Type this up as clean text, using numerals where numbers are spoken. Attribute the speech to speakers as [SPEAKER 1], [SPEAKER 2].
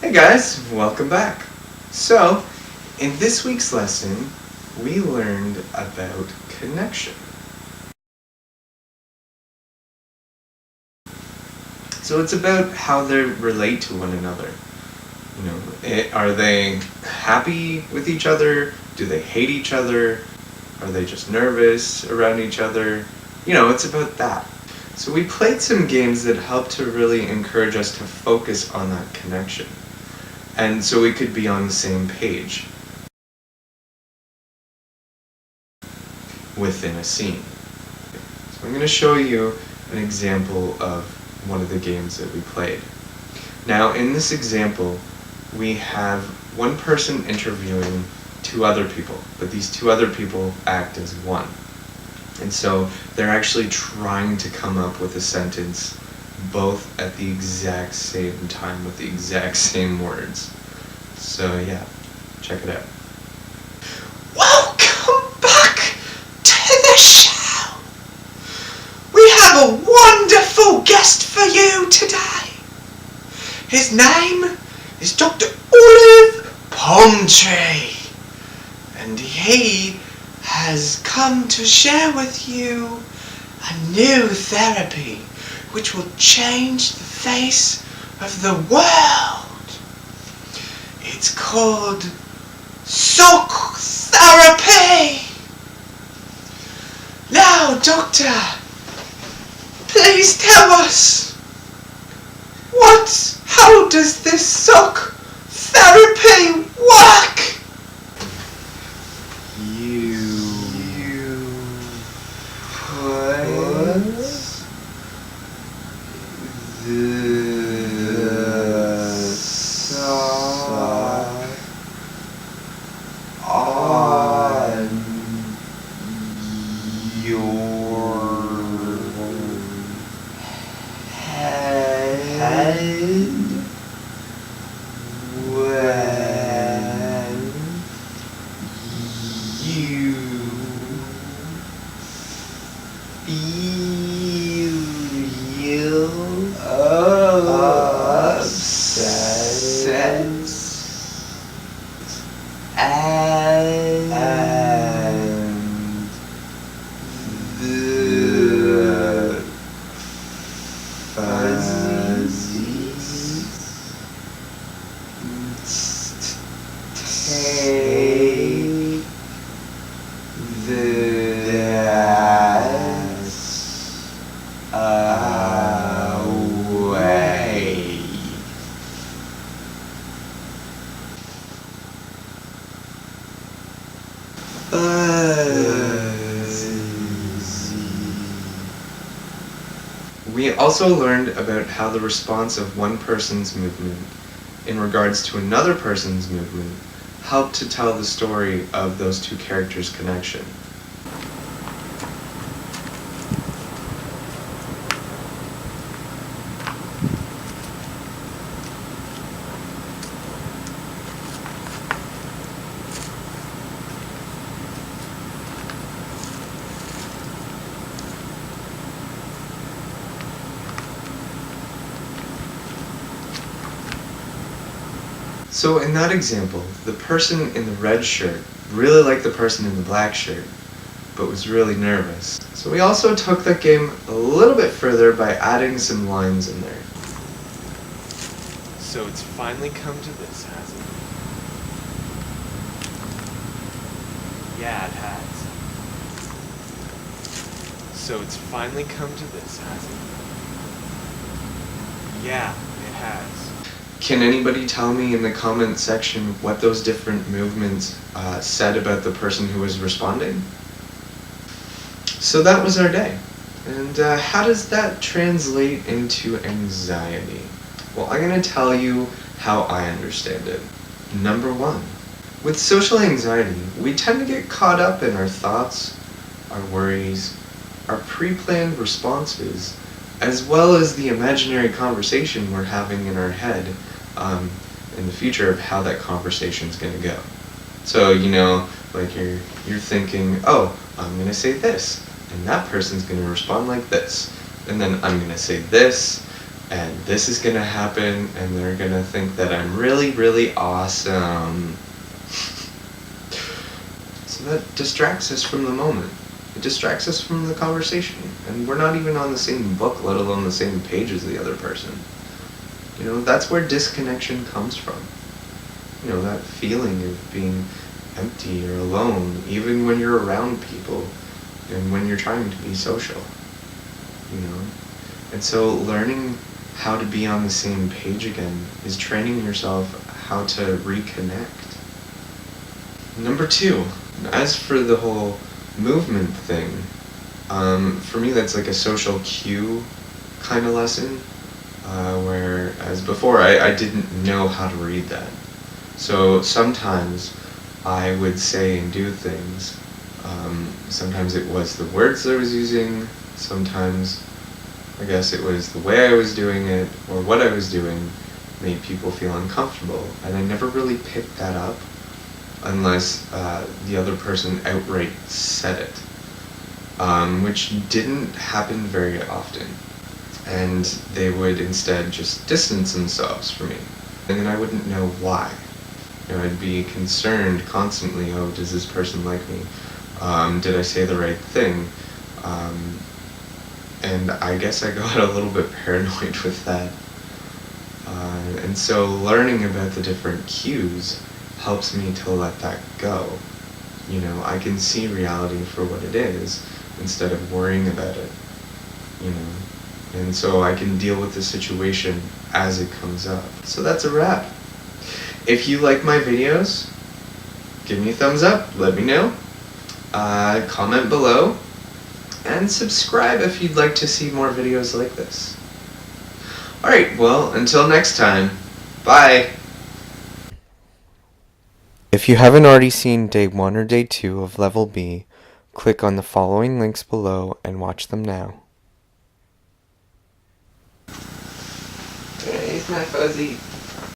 [SPEAKER 1] Hey guys, welcome back. So, in this week's lesson, we learned about connection. So it's about how they relate to one another. Are they happy with each other? Do they hate each other? Are they just nervous around each other? It's about that. So we played some games that helped to really encourage us to focus on that connection. And so we could be on the same page within a scene. So I'm going to show you an example of one of the games that we played. Now in this example, we have one person interviewing two other people, but these two other people act as one. And so they're actually trying to come up with a sentence both at the exact same time with the exact same words. So yeah, check it out. Welcome back to the show! We have a wonderful guest for you today. His name is Dr. Palmtree, and he has come to share with you a new therapy which will change the face of the world. It's called Sock Therapy. Now, Doctor, please tell us, how does this sock therapy work? We also learned about how the response of one person's movement in regards to another person's movement helped to tell the story of those two characters' connection. So in that example, the person in the red shirt really liked the person in the black shirt, but was really nervous. So we also took that game a little bit further by adding some lines in there. So it's finally come to this, hasn't it? Yeah, it has. So it's finally come to this, hasn't it? Yeah, it has. Can anybody tell me in the comment section what those different movements said about the person who was responding? So that was our day. And how does that translate into anxiety? Well, I'm going to tell you how I understand it. Number one, with social anxiety, we tend to get caught up in our thoughts, our worries, our pre-planned responses, as well as the imaginary conversation we're having in our head in the future of how that conversation is going to go. So, like you're thinking, oh, I'm going to say this, and that person's going to respond like this, and then I'm going to say this, and this is gonna happen, and they're gonna think that I'm really, really awesome. So that distracts us from the moment. It distracts us from the conversation, and we're not even on the same book, let alone the same page as the other person. You know, that's where disconnection comes from. You know, that feeling of being empty or alone, even when you're around people and when you're trying to be social. You know? And so learning how to be on the same page again is training yourself how to reconnect. Number 2, as for the whole movement thing, for me that's like a social cue kind of lesson, whereas before I didn't know how to read that. So sometimes I would say and do things. Sometimes it was the words I was using, sometimes I guess it was the way I was doing it, or what I was doing made people feel uncomfortable, and I never really picked that up unless the other person outright said it, which didn't happen very often, and they would instead just distance themselves from me, and then I wouldn't know why. You know, I'd be concerned constantly, oh, does this person like me? Did I say the right thing? And I guess I got a little bit paranoid with that. And so learning about the different cues helps me to let that go. You know, I can see reality for what it is instead of worrying about it, you know. And so I can deal with the situation as it comes up. So that's a wrap. If you like my videos, give me a thumbs up, let me know. Comment below, and subscribe if you'd like to see more videos like this. Alright, well, until next time, bye! If you haven't already seen Day 1 or Day 2 of Level B, click on the following links below and watch them now. Here's my fuzzy.